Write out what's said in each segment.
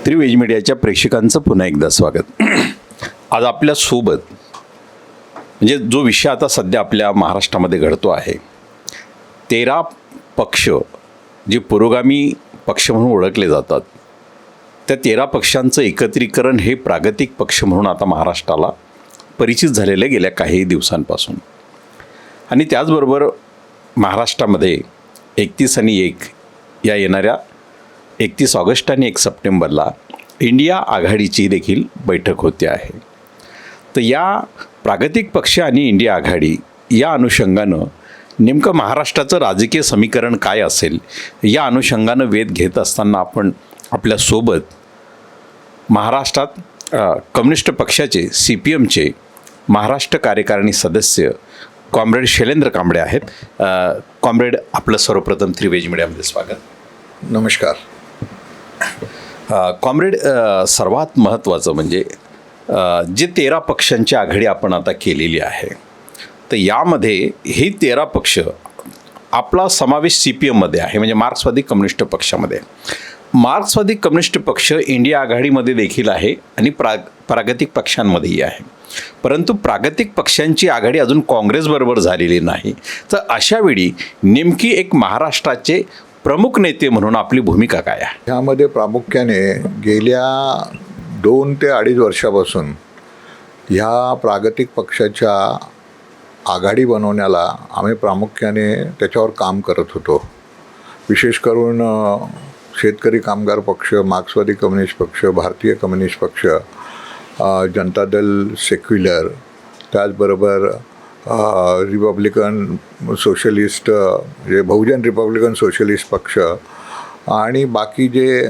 त्रिवेज मीडियाच्या प्रेक्षकांचं पुन्हा एकदा स्वागत. आज आपल्यासोबत म्हणजे जो विषय आता सध्या आपल्या महाराष्ट्रामध्ये घडतो आहे, 13 पक्ष जे पुरोगामी पक्ष म्हणून ओळखले जातात, त्या 13 पक्षांचं एकत्रीकरण हे प्रागतिक पक्ष म्हणून आता महाराष्ट्राला परिचित झालेलं गेल्या काही दिवसांपासून. आणि त्याचबरोबर महाराष्ट्रामध्ये 31 आणि 1 या येणाऱ्या 31 ऑगस्ट आणि 1 सप्टेंबरला इंडिया आघाडीची देखील बैठक होते आहे. तर या प्रागतिक पक्ष आणि इंडिया आघाडी या अनुषंगानं नेमकं महाराष्ट्राचं राजकीय समीकरण काय असेल या अनुषंगानं वेध घेत असताना आपण आपल्यासोबत महाराष्ट्रात कम्युनिस्ट पक्षाचे CPMचे महाराष्ट्र कार्यकारिणी सदस्य कॉम्रेड शैलेंद्र कांबळे आहेत. कॉम्रेड, आपलं सर्वप्रथम त्रिवेज मीडियामध्ये स्वागत. नमस्कार. कॉम्रेड, सर्वात महत्त्वाचं म्हणजे जे 13 पक्षांची आघाडी आपण आता केलेली आहे, तर यामध्ये हे 13 पक्ष आपला समावेश CPMमध्ये आहे, म्हणजे मार्क्सवादी कम्युनिस्ट पक्षामध्ये. मार्क्सवादी कम्युनिस्ट पक्ष इंडिया आघाडीमध्ये देखील आहे आणि प्रागतिक पक्षांमध्येही आहे. परंतु प्रागतिक पक्षांची आघाडी अजून काँग्रेसबरोबर झालेली नाही. तर अशावेळी नेमकी एक महाराष्ट्राचे प्रमुख नेते म्हणून आपली भूमिका काय आहे? ह्यामध्ये प्रामुख्याने गेल्या 2 ते 2.5 वर्षापासून ह्या प्रागतिक पक्षाच्या आघाडी बनवण्याला आम्ही प्रामुख्याने त्याच्यावर काम करत होतो. विशेष करून शेतकरी कामगार पक्ष, मार्क्सवादी कम्युनिस्ट पक्ष, भारतीय कम्युनिस्ट पक्ष, जनता दल सेक्युलर, त्याचबरोबर रिपब्लिकन सोशलिस्ट जे बहुजन रिपब्लिकन सोशलिस्ट पक्ष आणि बाकी जे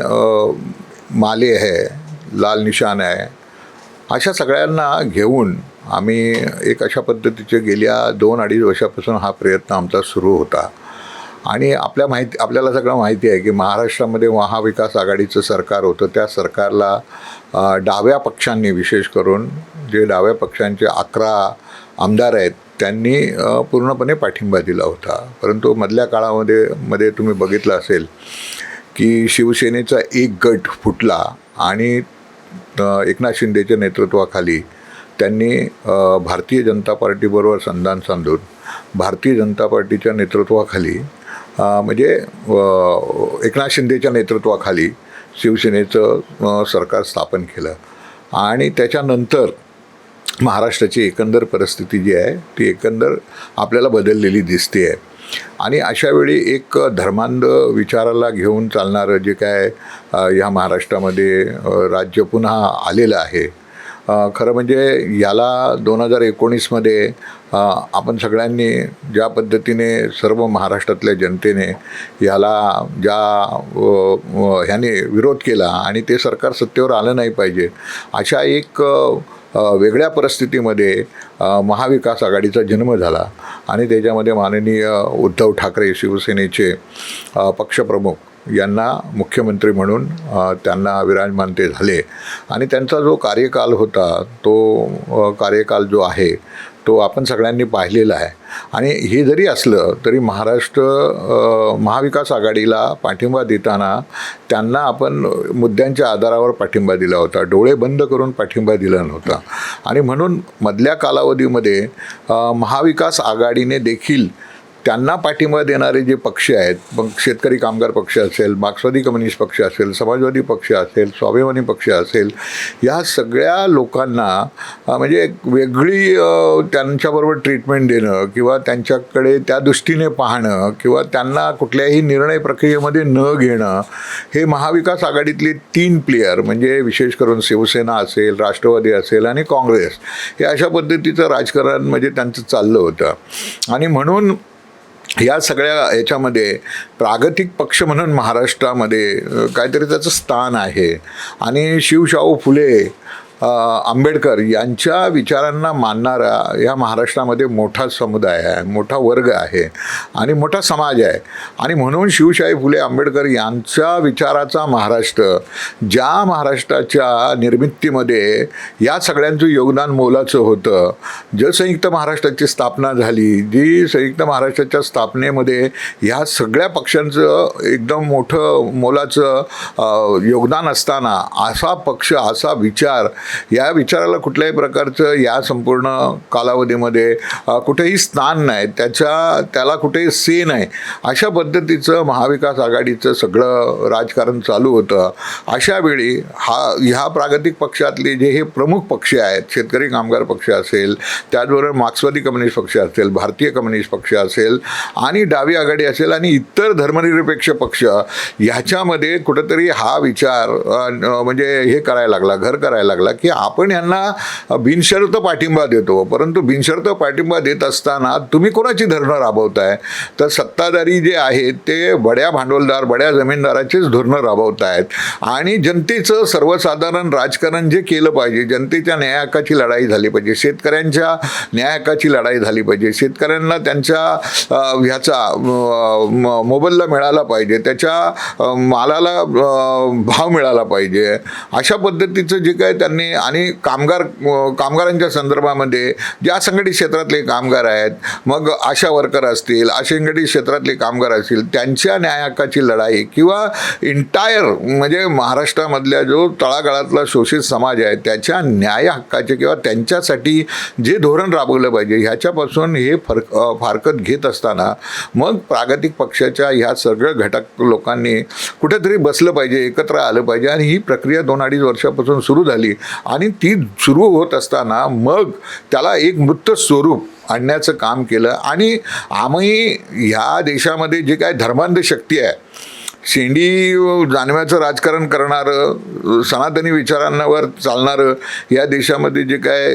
माले आहे, लाल निशान आहे, अशा सगळ्यांना घेऊन आम्ही एक अशा पद्धतीचे गेल्या 2-2.5 वर्षापासून हा प्रयत्न आमचा सुरू होता. आणि आपल्याला सगळं माहिती आहे की महाराष्ट्रामध्ये महाविकास आघाडीचं सरकार होतं. त्या सरकारला डाव्या पक्षांनी, विशेष करून जे डाव्या पक्षांचे 11 आमदार आहेत, त्यांनी पूर्णपणे पाठिंबा दिला होता. परंतु मधल्या काळामध्ये तुम्ही बघितलं असेल की शिवसेनेचा एक गट फुटला आणि एकनाथ शिंदेच्या नेतृत्वाखाली त्यांनी भारतीय जनता पार्टीबरोबर संधान साधून भारतीय जनता पार्टीच्या नेतृत्वाखाली म्हणजे एकनाथ शिंदेच्या नेतृत्वाखाली शिवसेनेचं सरकार स्थापन केलं. आणि त्याच्यानंतर महाराष्ट्राची एकंदर परिस्थिती जी आहे ती एकंदर आपल्याला बदललेली दिसते आहे. आणि अशावेळी एक धर्मांध विचाराला घेऊन चालणारं जे काय ह्या महाराष्ट्रामध्ये राज्य पुन्हा आलेलं आहे, खरं म्हणजे याला 2019मध्ये आपण सगळ्यांनी ज्या पद्धतीने सर्व महाराष्ट्रातल्या जनतेने याला ह्याने विरोध केला आणि ते सरकार सत्तेवर आलं नाही पाहिजे, अशा एक वेगळ्या परिस्थितीमध्ये महाविकास आघाडीचा जन्म झाला. आणि त्याच्यामध्ये माननीय उद्धव ठाकरे शिवसेनेचे पक्षप्रमुख यांना मुख्यमंत्री म्हणून त्यांना विराजमान ते झाले. आणि त्यांचा जो कार्यकाल होता तो कार्यकाल जो आहे तो आपण सगळ्यांनी पाहिलेला आहे. आणि हे जरी असलं तरी महाविकास आघाडीला पाठिंबा देताना त्यांना आपण मुद्द्यांच्या आधारावर पाठिंबा दिला होता, डोळे बंद करून पाठिंबा दिला नव्हता. आणि म्हणून मधल्या कालावधीमध्ये महाविकास आघाडीने देखील त्यांना पाठिंबा देणारे जे पक्ष आहेत, मग शेतकरी कामगार पक्ष असेल, मार्क्सवादी कम्युनिस्ट पक्ष असेल, समाजवादी पक्ष असेल, स्वाभिमानी पक्ष असेल, या सगळ्या लोकांना म्हणजे एक वेगळी त्यांच्याबरोबर ट्रीटमेंट देणं किंवा त्यांच्याकडे त्या दृष्टीने पाहणं किंवा त्यांना कुठल्याही निर्णय प्रक्रियेमध्ये न घेणं, हे महाविकास आघाडीतले 3 प्लेयर म्हणजे विशेष करून शिवसेना असेल, राष्ट्रवादी असेल आणि काँग्रेस, हे अशा पद्धतीचं राजकारण म्हणजे त्यांचं चाललं होतं. आणि म्हणून या सगळ्या याच्यामध्ये प्रागतिक पक्ष म्हणून महाराष्ट्रामध्ये काहीतरी त्याचं स्थान आहे. आणि शिवशाहू फुले आंबेडकर यांच्या विचारांना मानणारा या महाराष्ट्रामध्ये मोठा समुदाय आहे, मोठा वर्ग आहे आणि मोठा समाज आहे. आणि म्हणून शिवशाही फुले आंबेडकर यांच्या विचाराचा महाराष्ट्र, ज्या महाराष्ट्राच्या निर्मितीमध्ये या सगळ्यांचं योगदान मोलाचं होतं, जे संयुक्त महाराष्ट्राची स्थापना झाली, जी संयुक्त महाराष्ट्राच्या स्थापनेमध्ये ह्या सगळ्या पक्षांचं एकदम मोठं मोलाचं योगदान असताना असा पक्ष, असा विचार, या विचाराला कुठल्याही प्रकारचं या संपूर्ण कालावधीमध्ये कुठेही स्थान नाही, त्याला कुठेही से नाही, अशा पद्धतीचं महाविकास आघाडीचं सगळं राजकारण चालू होतं. अशा वेळी ह्या प्रागतिक पक्षातले जे हे प्रमुख पक्ष आहेत, शेतकरी कामगार पक्ष असेल, त्याचबरोबर मार्क्सवादी कम्युनिस्ट पक्ष असेल, भारतीय कम्युनिस्ट पक्ष असेल आणि डावी आघाडी असेल आणि इतर धर्मनिरपेक्ष पक्ष, ह्याच्यामध्ये कुठंतरी हा विचार म्हणजे हे करायला लागला, घर करायला लागला की आपण यांना बिनशर्त पाठिंबा देतो. परंतु बिनशर्त पाठिंबा देत असताना तुम्ही कोणाची धरणं राबवताय? तर सत्ताधारी जे आहेत ते बड्या भांडवलदार, बड्या जमीनदाराचेच धोरणं राबवत आहेत. आणि जनतेचं सर्वसाधारण राजकारण जे केलं पाहिजे, जनतेच्या न्याय हक्काची लढाई झाली पाहिजे, शेतकऱ्यांच्या न्याय हक्काची लढाई झाली पाहिजे, शेतकऱ्यांना त्यांच्या ह्याचा मोबदला मिळाला पाहिजे, त्याच्या मालाला भाव मिळाला पाहिजे, अशा पद्धतीचं जे काय त्यांनी. आणि कामगारांच्या संदर्भामध्ये जे असंघटित क्षेत्रातले कामगार आहेत, मग आशा वर्कर असतील, असंघटित क्षेत्रातले कामगार असतील, त्यांच्या न्याय हक्काची लढाई किंवा इंटायर म्हणजे महाराष्ट्रामधल्या जो तळागाळातला शोषित समाज आहे त्याच्या न्याय हक्काचे किंवा त्यांच्यासाठी जे धोरण राबवलं पाहिजे, ह्याच्यापासून हे फारकत घेत असताना मग प्रागतिक पक्षाच्या ह्या सगळं घटक लोकांनी कुठेतरी बसलं पाहिजे, एकत्र आलं पाहिजे. आणि ही प्रक्रिया 2-2.5 वर्षापासून सुरू झाली आणि ती सुरू होत असताना मग त्याला एक मूर्त स्वरूप आणण्याचं काम केलं. आणि आम्ही ह्या देशामध्ये जे काय धर्मांध शक्ती आहे, शेंडी जानव्याचं राजकारण करणारं, सनातनी विचारांवर चालणारं, या देशामध्ये जे काय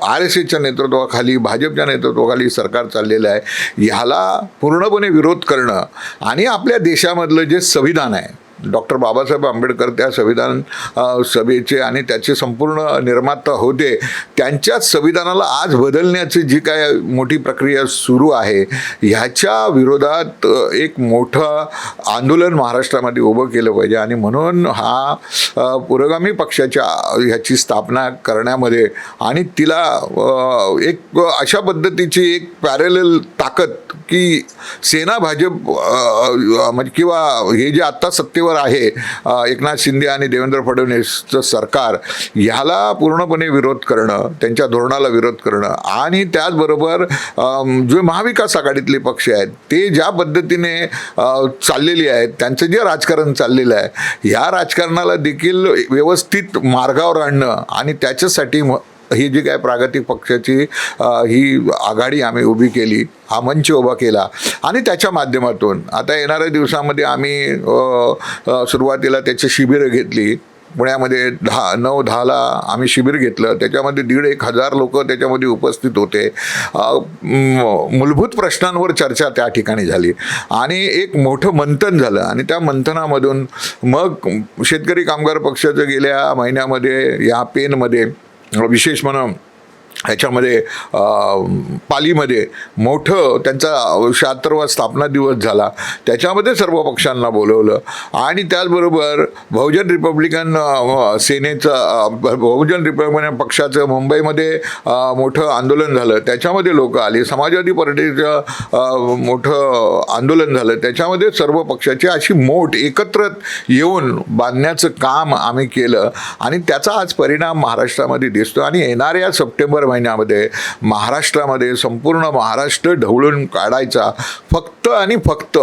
RSSच्या नेतृत्वाखाली, भाजपच्या नेतृत्वाखाली सरकार चाललेलं आहे, ह्याला पूर्णपणे विरोध करणं. आणि आपल्या देशामधलं जे संविधान आहे, डॉक्टर बाबासाहेब आंबेडकर त्या संविधान सभेचे आणि त्याचे संपूर्ण निर्माता होते, त्यांच्याच संविधानाला आज बदलण्याची जी काय मोठी प्रक्रिया सुरू आहे, ह्याच्या विरोधात एक मोठं आंदोलन महाराष्ट्रामध्ये उभं केलं पाहिजे. आणि म्हणून हा पुरोगामी पक्षाच्या ह्याची स्थापना करण्यामध्ये आणि तिला एक अशा पद्धतीची एक पॅरेलल ताकद की सेना भाजप म्हणजे किंवा हे जे आत्ता सत्तेवर आहे एकनाथ शिंदे आणि देवेंद्र फडणवीसचं सरकार, ह्याला पूर्णपणे विरोध करणं, त्यांच्या धोरणाला विरोध करणं. आणि त्याचबरोबर जे महाविकास आघाडीतले पक्ष आहेत ते ज्या पद्धतीने चाललेली आहेत, त्यांचं जे राजकारण चाललेलं आहे, ह्या राजकारणाला देखील व्यवस्थित मार्गावर आणणं आणि त्याच्यासाठी ही जी काय प्रागतिक पक्षाची ही आघाडी आम्ही उभी केली, हा मंच उभा केला. आणि त्याच्या माध्यमातून आता येणाऱ्या दिवसामध्ये आम्ही सुरुवातीला त्याची शिबिरं घेतली. पुण्यामध्ये 9-10ला आम्ही शिबिर घेतलं, त्याच्यामध्ये 1,500 लोक त्याच्यामध्ये उपस्थित होते. मूलभूत प्रश्नांवर चर्चा त्या ठिकाणी झाली आणि एक मोठं मंथन झालं. आणि त्या मंथनामधून मग शेतकरी कामगार पक्षाचं गेल्या महिन्यामध्ये या पेनमध्ये विशेष म्हणून ह्याच्यामध्ये पालीमध्ये मोठं त्यांचा 76वा स्थापना दिवस झाला, त्याच्यामध्ये सर्व पक्षांना बोलवलं. आणि त्याचबरोबर बहुजन रिपब्लिकन सेनेचं, बहुजन रिपब्लिकन पक्षाचं मुंबईमध्ये मोठं आंदोलन झालं, त्याच्यामध्ये लोक आली. समाजवादी पार्टीचं मोठं आंदोलन झालं, त्याच्यामध्ये सर्व पक्षाची अशी मोठ एकत्र येऊन बांधण्याचं काम आम्ही केलं. आणि त्याचा आज परिणाम महाराष्ट्रामध्ये दिसतो. आणि येणाऱ्या सप्टेंबर महिन्यामध्ये महाराष्ट्रामध्ये संपूर्ण महाराष्ट्र ढवळून काढायचा फक्त आणि फक्त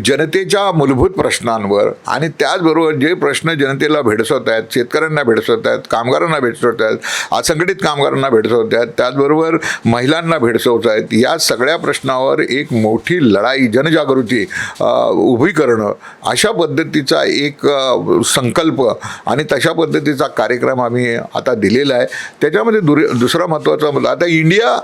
जनतेच्या मूलभूत प्रश्नांवर. आणि त्याचबरोबर जे प्रश्न जनतेला भेडसवत आहेत, शेतकऱ्यांना भेडसवत आहेत, कामगारांना भेडसवत आहेत, असंघटित कामगारांना भेडसवत आहेत, त्याचबरोबर महिलांना भेडसवत आहेत, या सगळ्या प्रश्नावर एक मोठी लढाई, जनजागृती उभी करणं, अशा पद्धतीचा एक संकल्प आणि तशा पद्धतीचा कार्यक्रम आम्ही आता दिलेला आहे. त्याच्यामध्ये दुसरा महत्त्वाचा मुद्दा, आता इंडिया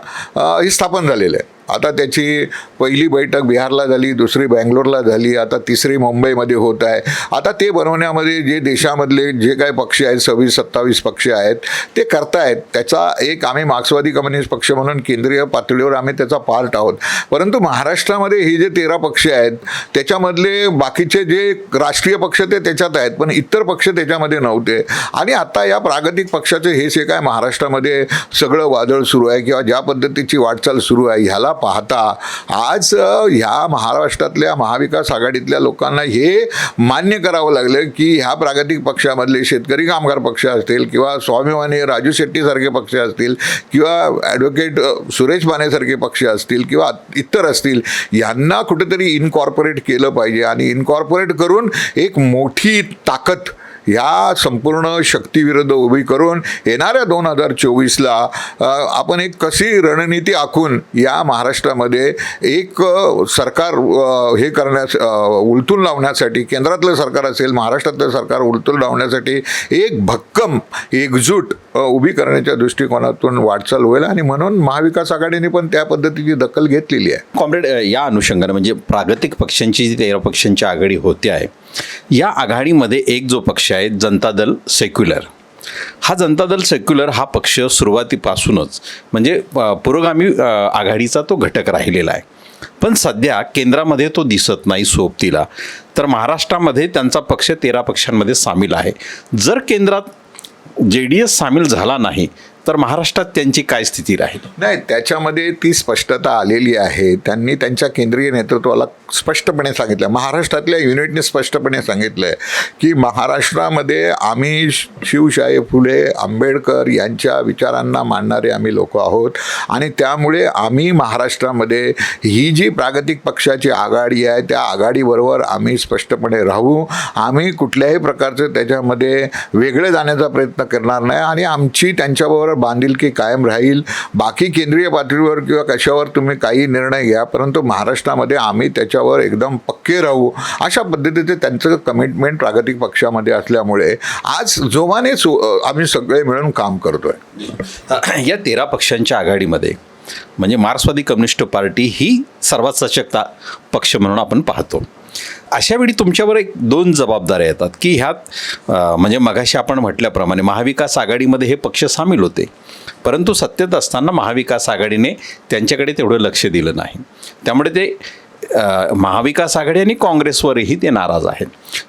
ही स्थापन झालेलं आहे. आता त्याची पहिली बैठक बिहारला झाली, दुसरी बँगलोरला झाली, आता तिसरी मुंबईमध्ये होत आहे. आता ते बनवण्यामध्ये जे देशामधले जे काही पक्ष आहेत 26-27 पक्ष आहेत ते करतायत. त्याचा एक आम्ही मार्क्सवादी कम्युनिस्ट पक्ष म्हणून केंद्रीय पातळीवर आम्ही त्याचा पार्ट आहोत. परंतु महाराष्ट्रामध्ये हे जे 13 पक्ष आहेत त्याच्यामधले बाकीचे जे राष्ट्रीय पक्ष ते त्याच्यात आहेत, पण इतर पक्ष त्याच्यामध्ये नव्हते. आणि आता या प्रागतिक पक्षाचे हे जे काय महाराष्ट्रामध्ये सगळं वादळ सुरू आहे किंवा ज्या पद्धतीची वाटचाल सुरू आहे ह्याला पाहता आज ह्या महाराष्ट्रातल्या महाविकास आघाडीतल्या लोकांना हे मान्य करावं लागलं की ह्या प्रागतिक पक्षामधले शेतकरी कामगार पक्ष असतील किंवा स्वाभिमानी राजू शेट्टीसारखे पक्ष असतील किंवा ॲडव्होकेट सुरेश मानेसारखे पक्ष असतील किंवा इतर असतील, यांना कुठेतरी इनकॉर्पोरेट केलं पाहिजे. आणि इनकॉर्पोरेट करून एक मोठी ताकद ह्या संपूर्ण शक्तीविरुद्ध उभी करून येणाऱ्या 2024ला आपण एक कशी रणनीती आखून या महाराष्ट्रामध्ये एक सरकार हे करण्यास उलटून लावण्यासाठी, केंद्रातलं सरकार असेल महाराष्ट्रातलं सरकार उलटून लावण्यासाठी एक भक्कम एकजूट उभी करण्याच्या दृष्टिकोनातून वाटचाल होईल. आणि म्हणून महाविकास आघाडीने पण त्या पद्धतीची दखल घेतलेली आहे. कॉम्रेड, या अनुषंगाने म्हणजे प्रागतिक पक्षांची जी 13 पक्षांची आघाडी होते आहे, या आघाडीमध्ये एक जो पक्ष आहे जनता दल सेक्युलर, हा जनता दल सेक्युलर हा पक्ष सुरुवातीपासूनच म्हणजे पुरोगामी आघाडीचा तो घटक राहिलेला आहे. पण सध्या केंद्रामध्ये तो दिसत नाही सोबतीला. तर महाराष्ट्रामध्ये त्यांचा पक्ष 13 पक्षांमध्ये सामील आहे. जर केंद्रात JDS सामील झाला नाही तर महाराष्ट्रात त्यांची काय स्थिती राहील? नाही, त्याच्यामध्ये ती स्पष्टता आलेली आहे. त्यांनी त्यांच्या केंद्रीय नेतृत्वाला स्पष्टपणे सांगितलं, महाराष्ट्रातल्या युनिटने स्पष्टपणे सांगितलं आहे की महाराष्ट्रामध्ये आम्ही शिवशाही फुले आंबेडकर यांच्या विचारांना मानणारे आम्ही लोक आहोत. आणि त्यामुळे आम्ही महाराष्ट्रामध्ये ही जी प्रागतिक पक्षाची आघाडी आहे त्या आघाडीबरोबर आम्ही स्पष्टपणे राहू. आम्ही कुठल्याही प्रकारचं त्याच्यामध्ये वेगळे जाण्याचा प्रयत्न करणार नाही आणि आमची त्यांच्याबरोबर बांधिलकी कायम राहील. बाकी केंद्रीय पातळीवर किंवा कशावर तुम्ही काही निर्णय घ्या, परंतु महाराष्ट्रामध्ये आम्ही त्याच्यावर एकदम पक्के राहू, अशा पद्धतीचे त्यांचं कमिटमेंट प्रागतिक पक्षामध्ये असल्यामुळे आज जोमाने आम्ही सगळे मिळून काम करतोय. या 13 पक्षांच्या आघाडीमध्ये म्हणजे मार्क्सवादी कम्युनिस्ट पार्टी ही सर्वात सशक्त पक्ष म्हणून आपण पाहतो. अशावेळी तुमच्यावर एक 2 जबाबदाऱ्या येतात की ह्यात म्हणजे मगाशी आपण म्हटल्याप्रमाणे महाविकास आघाडीमध्ये हे पक्ष सामील होते, परंतु सत्तेत असताना महाविकास आघाडीने त्यांच्याकडे तेवढं लक्ष दिलं नाही. त्यामुळे ते महाविकास आघाडी आणि काँग्रेसवरही ते नाराज आहेत.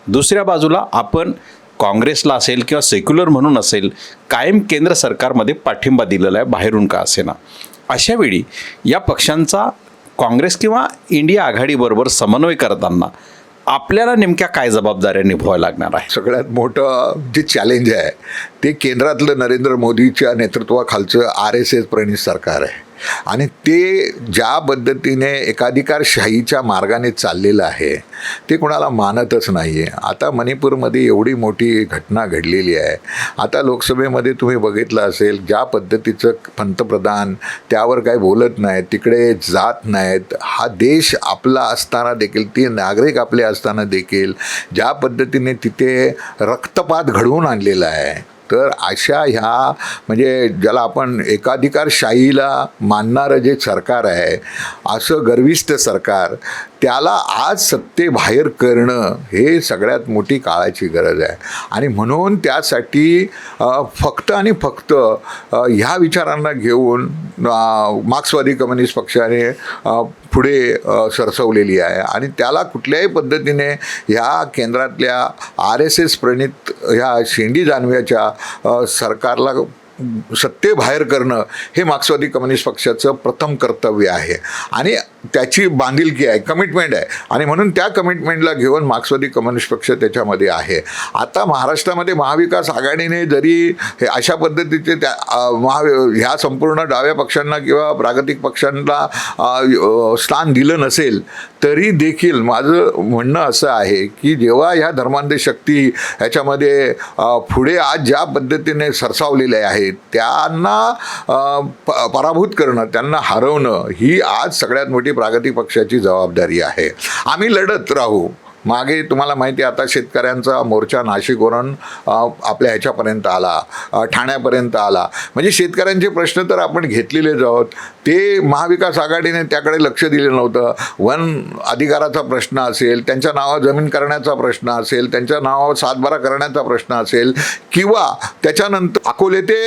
दुसऱ्या बाजूला आपण काँग्रेसला असेल किंवा सेक्युलर म्हणून असेल कायम केंद्र सरकारमध्ये पाठिंबा दिलेला आहे, बाहेरून का असेना. अशावेळी या पक्षांचा काँग्रेस किंवा इंडिया आघाडीबरोबर समन्वय करताना आपल्याला नेमक्या काय जबाबदाऱ्या निभवाव्या लागणार आहे? सगळ्यात मोठं जे चॅलेंज आहे ते केंद्रातलं नरेंद्र मोदीच्या नेतृत्वाखालचं RSS प्रणित सरकार आहे. आणि ते ज्या पद्धतीने एकाधिकारशाहीच्या मार्गाने चाललेलं आहे ते कोणाला मानतच नाही आहे. आता मणिपूरमध्ये एवढी मोठी घटना घडलेली आहे. आता लोकसभेमध्ये तुम्ही बघितलं असेल ज्या पद्धतीचं पंतप्रधान त्यावर काही बोलत नाहीत, तिकडे जात नाहीत. हा देश आपला असताना देखील, ते नागरिक आपले असताना देखील ज्या पद्धतीने तिथे रक्तपात घडवून आणलेला आहे. तर अशा ह्या म्हणजे ज्याला आपण एकाधिकारशाहीला मानणारं जे सरकार आहे, असं गर्विष्ठ सरकार, त्याला आज सत्तेबाहेर करणं हे सगळ्यात मोठी काळाची गरज आहे. आणि म्हणून त्यासाठी फक्त आणि फक्त ह्या विचारांना घेऊन मार्क्सवादी कम्युनिस्ट पक्षाने पुढे सरसवलेली आहे. आणि त्याला कुठल्याही पद्धतीने ह्या केंद्रातल्या RSS प्रणित ह्या शेंडी जानव्याच्या सरकारला सत्तेबाहेर करणं हे मार्क्सवादी कम्युनिस्ट पक्षाचं प्रथम कर्तव्य आहे. आणि त्याची बांधिलकी आहे, कमिटमेंट आहे. आणि म्हणून त्या कमिटमेंटला घेऊन मार्क्सवादी कम्युनिस्ट पक्ष त्याच्यामध्ये आहे. आता महाराष्ट्रामध्ये महाविकास आघाडीने जरी हे अशा पद्धतीचे त्या ह्या संपूर्ण डाव्या पक्षांना किंवा प्रागतिक पक्षांना स्थान दिलं नसेल तरी देखील माझं म्हणणं असं आहे की जेव्हा ह्या धर्मांध शक्ती ह्याच्यामध्ये पुढे आज ज्या पद्धतीने सरसावलेल्या आहेत त्यांना पराभूत करणं, त्यांना हरवणं ही आज सगळ्यात मोठी प्रागतिक पक्षाची जबाबदारी आहे. आम्ही लढत राहू, मागे तुम्हाला माहिती आहे आता शेतकऱ्यांचा मोर्चा नाशिकवरून आपल्या ह्याच्यापर्यंत आला, ठाण्यापर्यंत आला. म्हणजे शेतकऱ्यांचे प्रश्न तर आपण घेतलेलेच आहोत. ते महाविकास आघाडीने त्याकडे लक्ष दिलं नव्हतं. वन अधिकाराचा प्रश्न असेल, त्यांच्या नावावर जमीन करण्याचा प्रश्न असेल, त्यांच्या नावावर सातबारा करण्याचा प्रश्न असेल, किंवा त्याच्यानंतर अकोले ते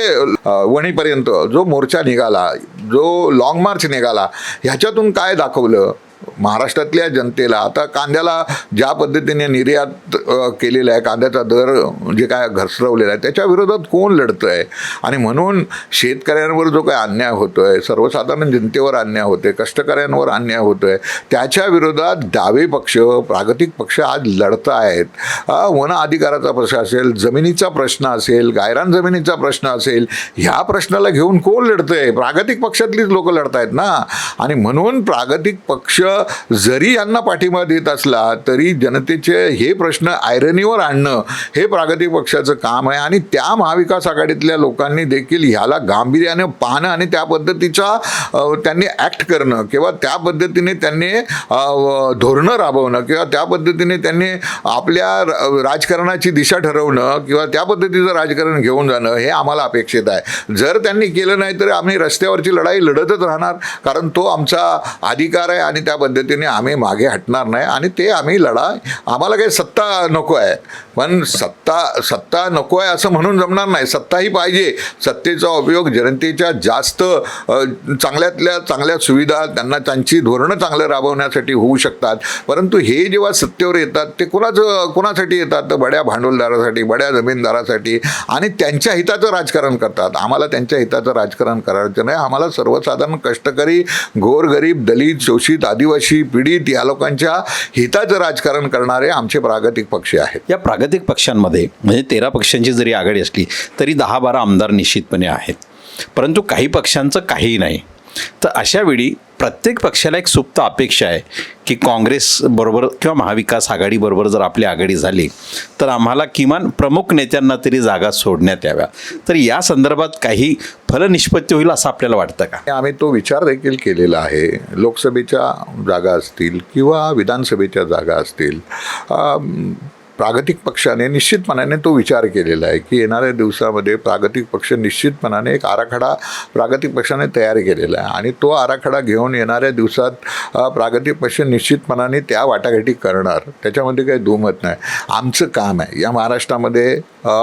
वणीपर्यंत जो मोर्चा निघाला, जो लॉंग मार्च निघाला, ह्याच्यातून काय दाखवलं महाराष्ट्रातल्या जनतेला? आता कांद्याला ज्या पद्धतीने निर्यात केलेला आहे, कांद्याचा दर जे काय घसरवलेला आहे, त्याच्या विरोधात कोण लढतं आहे? आणि म्हणून शेतकऱ्यांवर जो काय अन्याय होतो आहे, सर्वसाधारण जनतेवर अन्याय होतो आहे, कष्टकऱ्यांवर अन्याय होतो आहे, त्याच्या विरोधात डावे पक्ष, प्रागतिक पक्ष आज लढत आहेत. वन अधिकाराचा प्रश्न असेल, जमिनीचा प्रश्न असेल, गायरान जमिनीचा प्रश्न असेल, ह्या प्रश्नाला घेऊन कोण लढतं आहे? प्रागतिक पक्षातलीच लोक लढत आहेत ना. आणि म्हणून प्रागतिक पक्ष जरी यांना पाठिंबा देत असला तरी जनतेचे हे प्रश्न आयरनीवर आणणं हे प्रागतिक पक्षाचं काम आहे. आणि त्या महाविकास आघाडीतल्या लोकांनी देखील ह्याला गांभीर्याने पाहणं आणि त्या पद्धतीचा त्यांनी ॲक्ट करणं, किंवा त्या पद्धतीने त्यांनी धोरणं राबवणं, किंवा त्या पद्धतीने त्यांनी आपल्या राजकारणाची दिशा ठरवणं, किंवा त्या पद्धतीचं राजकारण घेऊन जाणं हे आम्हाला अपेक्षित आहे. जर त्यांनी केलं नाही तर आम्ही रस्त्यावरची लढाई लढतच राहणार, कारण तो आमचा अधिकार आहे आणि त्या पद्धतीने आम्ही मागे हटणार नाही. आणि ते आम्ही आम्हाला काही सत्ता नको आहे, पण सत्ता नको आहे असं म्हणून जमणार नाही. सत्ताही पाहिजे. सत्तेचा उपयोग जनतेच्या जास्त चांगल्यातल्या चांगल्या सुविधा, त्यांना त्यांची धोरणं चांगलं राबवण्यासाठी होऊ शकतात. परंतु हे जेव्हा सत्तेवर येतात ते कोणासाठी येतात? तर बड्या भांडवलदारासाठी, बड्या जमीनदारासाठी, आणि त्यांच्या हिताचं राजकारण करतात. आम्हाला त्यांच्या हिताचं राजकारण करायचं नाही. आम्हाला सर्वसाधारण कष्टकरी, गोरगरीब, दलित, शोषित, आदिवासी, पीडित या लोकांच्या हिताचं राजकारण करणारे आमचे प्रागतिक पक्ष आहेत. या प्रागतिक पक्षांमध्ये म्हणजे 13 पक्षांची जरी आघाडी असली तरी 10-12 आमदार निश्चितपणे आहेत, परंतु काही पक्षांचं काहीही नाही. तर अशा वेळी प्रत्येक पक्षाला एक सुप्त अपेक्षा आहे की काँग्रेसबरोबर किंवा महाविकास आघाडीबरोबर जर आपली आघाडी झाली तर आम्हाला किमान प्रमुख नेत्यांना तरी जागा सोडण्यात याव्या. तर या संदर्भात काही फलनिष्पत्ती होईल असं आपल्याला वाटतं का? आम्ही तो विचार देखील केलेला आहे. लोकसभेच्या जागा असतील किंवा विधानसभेच्या जागा असतील, प्रागतिक पक्षाने निश्चितपणाने तो विचार केलेला आहे की येणाऱ्या दिवसामध्ये प्रागतिक पक्ष निश्चितपणाने एक आराखडा प्रागतिक पक्षाने तयार केलेला आहे. आणि तो आराखडा घेऊन येणाऱ्या दिवसात प्रागतिक पक्ष निश्चितपणाने त्या वाटाघाटी करणार, त्याच्यामध्ये काही दुमत नाही. आमचं काम आहे या महाराष्ट्रामध्ये,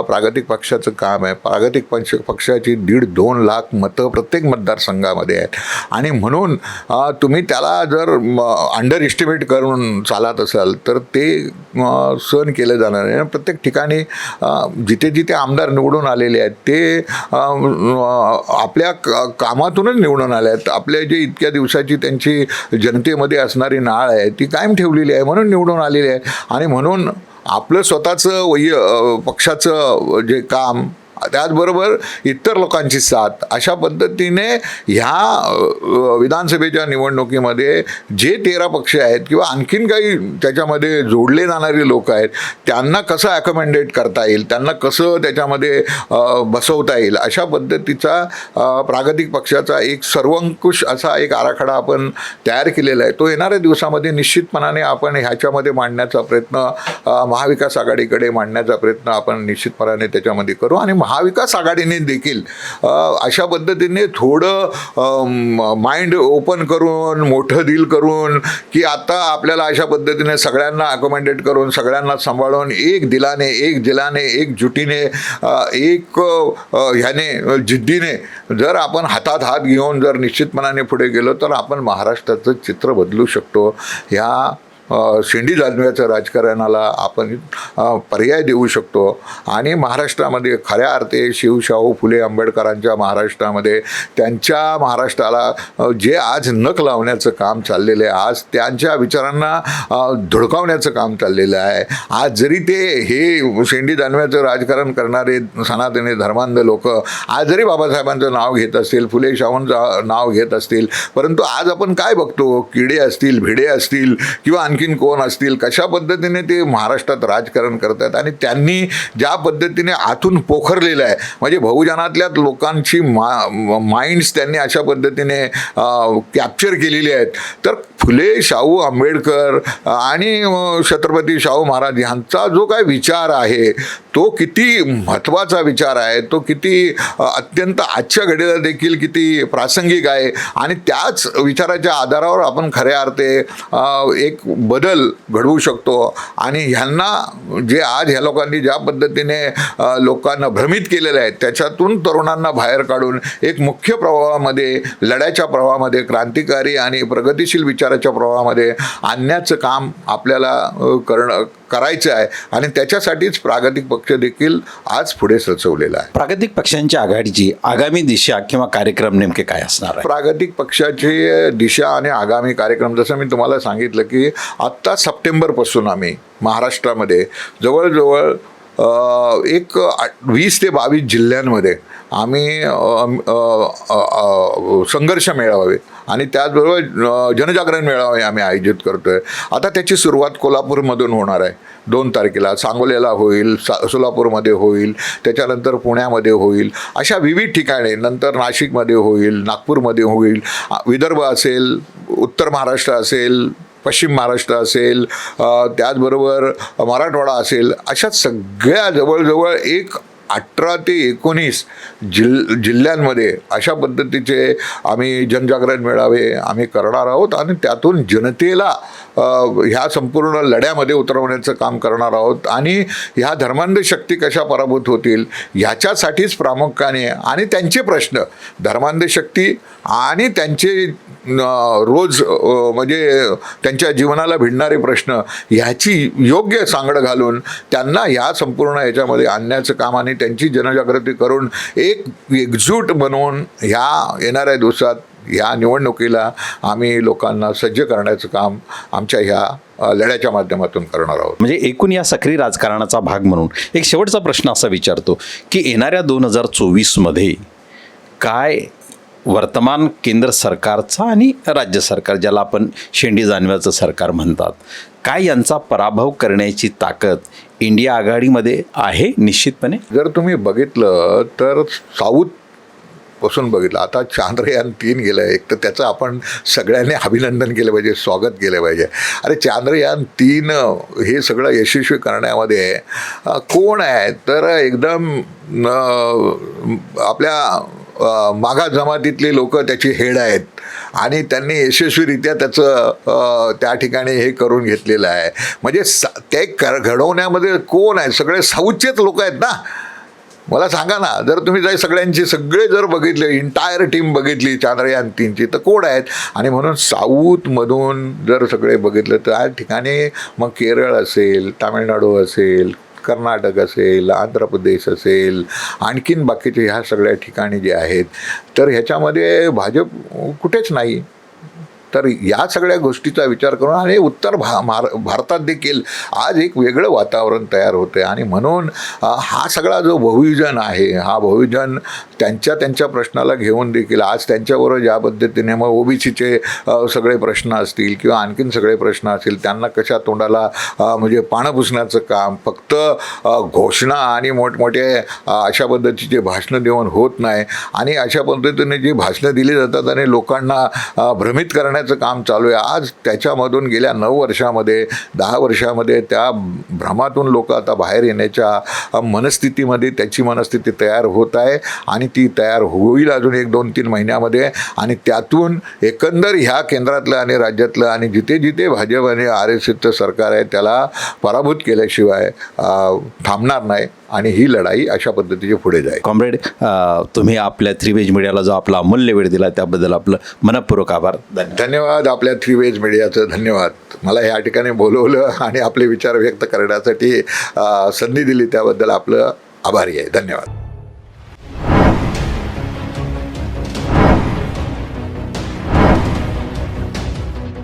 प्रागतिक पक्षाचं काम आहे. प्रागतिक पक्षाची 1.5-2 लाख मतं प्रत्येक मतदारसंघामध्ये आहेत. आणि म्हणून तुम्ही त्याला जर अंडर एस्टिमेट करून चालत असाल तर ते सहन केलं जाणार आहे. प्रत्येक ठिकाणी जिथे जिथे आमदार निवडून आलेले आहेत ते आपल्या कामातूनच निवडून आले आहेत. आपल्या जे इतक्या दिवसाची त्यांची जनतेमध्ये असणारी नाळ आहे ती कायम ठेवलेली आहे, म्हणून निवडून आलेली आहे. आणि म्हणून आपलं स्वतःचं पक्षाचं जे काम, त्याचबरोबर इतर लोकांची साथ, अशा पद्धतीने ह्या विधानसभेच्या निवडणुकीमध्ये जे 13 पक्ष आहेत किंवा आणखीन काही त्याच्यामध्ये जोडले जाणारे लोक आहेत त्यांना कसं ॲकोमोडेट करता येईल, त्यांना कसं त्याच्यामध्ये बसवता येईल, अशा पद्धतीचा प्रागतिक पक्षाचा एक सर्वंकुश असा एक आराखडा आपण तयार केलेला आहे. तो येणाऱ्या दिवसामध्ये निश्चितपणाने आपण ह्याच्यामध्ये मांडण्याचा प्रयत्न, महाविकास आघाडीकडे मांडण्याचा प्रयत्न आपण निश्चितपणाने त्याच्यामध्ये करू. आणि महाविकास आघाडीने देखील अशा पद्धतीने थोडं माइंड ओपन करून, मोठं दिल करून, की आता आपल्याला अशा पद्धतीने सगळ्यांना अकोमोडेट करून, सगळ्यांना सांभाळून एक दिलाने, एक जिलाने, एक जुटीने, एक ह्याने जिद्दीने जर आपण हातात हात घेऊन जर निश्चितपणाने पुढे गेलो तर आपण महाराष्ट्राचं चित्र बदलू शकतो. ह्या शेंडी जाणव्याच्या राजकारणाला आपण पर्याय देऊ शकतो. आणि महाराष्ट्रामध्ये खऱ्या अर्थी शिवशाहू फुले आंबेडकरांच्या महाराष्ट्रामध्ये, त्यांच्या महाराष्ट्राला जे आज नख लावण्याचं काम चाललेलं आहे, आज त्यांच्या विचारांना धुडकावण्याचं काम चाललेलं आहे. आज जरी ते हे शेंडी जाणव्याचं राजकारण करणारे सनातनी धर्मांध लोक आज जरी बाबासाहेबांचं नाव घेत असतील, फुले शाहूंचं नाव घेत असतील, परंतु आज आपण काय बघतो, किडे असतील, भिडे असतील किंवा आणखीन कोण असतील, कशा पद्धतीने ते महाराष्ट्रात राजकारण राजकारण करत आहेत आणि त्यांनी ज्या पद्धतीने आतून पोखरलेलं आहे, म्हणजे बहुजनातल्या लोकांची माइंड्स त्यांनी अशा पद्धतीने कॅप्चर केलेली आहेत. तर फुले, शाहू आंबेडकर आणि छत्रपती शाहू महाराज यांचा जो काय विचार आहे तो किती महत्त्वाचा विचार आहे, तो किती अत्यंत आजच्या घडीला देखील किती प्रासंगिक आहे. आणि त्याच विचाराच्या आधारावर आपण खऱ्या अर्थे एक बदल घडवू शकतो. आणि ह्यांना जे आज ह्या लोकांनी ज्या पद्धतीने लोकांना भ्रमित केलेलं आहे त्याच्यातून तरुणांना बाहेर काढून एक मुख्य प्रवाहामध्ये, लढ्याच्या प्रवाहामध्ये, क्रांतिकारी आणि प्रगतिशील विचाराच्या प्रवाहामध्ये आणण्याचं काम आपल्याला करायचं आहे. आणि त्याच्यासाठीच प्रागतिक पक्ष देखील आज पुढे सचवलेला आहे. प्रागतिक पक्षांच्या आघाडीची आगामी दिशा किंवा कार्यक्रम नेमके काय असणार आहे? प्रागतिक पक्षाची दिशा आणि आगामी कार्यक्रम, जसं मी तुम्हाला सांगितलं की आत्ता सप्टेंबरपासून आम्ही महाराष्ट्रामध्ये जवळजवळ एक 20 ते 22 जिल्ह्यांमध्ये आम्ही संघर्ष मेळावे आणि त्याचबरोबर जनजागरण मेळावे आम्ही आयोजित करतो आहे. आता त्याची सुरुवात कोल्हापूरमधून होणार आहे 2 तारखेला, सांगोल्याला होईल, सोलापूरमध्ये होईल, त्याच्यानंतर पुण्यामध्ये होईल, अशा विविध ठिकाणी, नंतर नाशिकमध्ये होईल, नागपूरमध्ये होईल, विदर्भ असेल, उत्तर महाराष्ट्र असेल, पश्चिम महाराष्ट्र असेल, त्याचबरोबर मराठवाडा असेल, अशा सगळ्या जवळजवळ 18 ते 19 जिल्ह्यांमध्ये अशा पद्धतीचे आम्ही जनजागरण मेळावे आम्ही करणार आहोत. आणि त्यातून जनतेला ह्या संपूर्ण लढ्यामध्ये उतरवण्याचं काम करणार आहोत. आणि ह्या धर्मांध शक्ती कशा पराभूत होतील ह्याच्यासाठीच प्रामुख्याने, आणि त्यांचे प्रश्न, धर्मांध शक्ती आणि त्यांचे रोज म्हणजे त्यांच्या जीवनाला भिडणारे प्रश्न ह्याची योग्य सांगड घालून त्यांना ह्या संपूर्ण ह्याच्यामध्ये आणण्याचं काम आणि त्यांची जनजागृती करून एक एकजूट बनवून ह्या येणाऱ्या दिवसात ह्या निवडणुकीला आम्ही लोकांना सज्ज करण्याचं काम आमच्या ह्या लढ्याच्या माध्यमातून करणार आहोत. म्हणजे एकूण या सक्रिय राजकारणाचा भाग म्हणून एक शेवटचा प्रश्न असा विचारतो की येणाऱ्या 2024मध्ये काय वर्तमान केंद्र सरकारचा आणि राज्य सरकार, ज्याला आपण शेंडी जाणव्याचं सरकार म्हणतात, काय यांचा पराभव करण्याची ताकद इंडिया आघाडीमध्ये आहे? निश्चितपणे जर तुम्ही बघितलं तर साऊथपासून बघितलं, आता चांद्रयान 3 गेलं आहे, एक तर त्याचं आपण सगळ्यांनी अभिनंदन केलं पाहिजे, स्वागत केलं पाहिजे. अरे चांद्रयान 3 हे सगळं यशस्वी करण्यामध्ये कोण आहे तर एकदम आपल्या मागा जमातीतले लोक त्याची हेड आहेत आणि त्यांनी यशस्वीरित्या त्याचं त्या ठिकाणी हे करून घेतलेलं आहे. म्हणजे ते घडवण्यामध्ये कोण आहे? सगळे साऊथचेच लोक आहेत ना. मला सांगा ना, जर तुम्ही सगळ्यांची सगळे जर बघितले, इंटायर टीम बघितली चांद्रयान 3ची, तर कोण आहेत? आणि म्हणून साऊथमधून जर सगळे बघितलं तर त्या ठिकाणी मग केरळ असेल, तामिळनाडू असेल, कर्नाटक असेल, आंध्र प्रदेश असेल, आणखीन बाकीचे ह्या सगळ्या ठिकाणी जे आहेत, तर ह्याच्यामध्ये भाजप कुठेच नाही. तर या सगळ्या गोष्टीचा विचार करून आणि उत्तर भारतात देखील आज एक वेगळं वातावरण तयार होतं आहे. आणि म्हणून हा सगळा जो बहुविजन आहे, हा बहुविजन त्यांच्या प्रश्नाला घेऊन देखील आज त्यांच्याबरोबर ज्या पद्धतीने मग ओबीसीचे सगळे प्रश्न असतील किंवा आणखीन सगळे प्रश्न असतील, त्यांना कशा तोंडाला म्हणजे पानं पुसण्याचं काम, फक्त घोषणा आणि मोठमोठे अशा पद्धतीचे भाषणं देऊन होत नाही. आणि अशा पद्धतीने जी भाषणं दिली जातात आणि लोकांना भ्रमित करण्याचं काम चालू आहे. आज त्याच्यामधून गेल्या 9 वर्षामध्ये 10 वर्षामध्ये त्या भ्रमातून लोक आता बाहेर येण्याच्या मनस्थितीमध्ये त्याची मनस्थिती तयार होत आहे आणि ती तयार होईल अजून 1-2-3 महिन्यामध्ये. आणि त्यातून एकंदर ह्या केंद्रातलं आणि राज्यातलं आणि जिथे जिथे भाजप आणि RSSचं सरकार आहे त्याला पराभूत केल्याशिवाय थांबणार नाही. आणि ही लढाई अशा पद्धतीची पुढे जाईल. कॉम्रेड, तुम्ही आपल्या 3 वेज मीडियाला जो आपला अमूल्य वेळ दिला त्याबद्दल आपलं मनपूर्वक आभार. धन्यवाद. आपल्या 3 वेज मीडियाचं धन्यवाद. मला या ठिकाणी बोलवलं आणि आपले विचार व्यक्त करण्यासाठी संधी दिली त्याबद्दल आपलं आभारी आहे. धन्यवाद.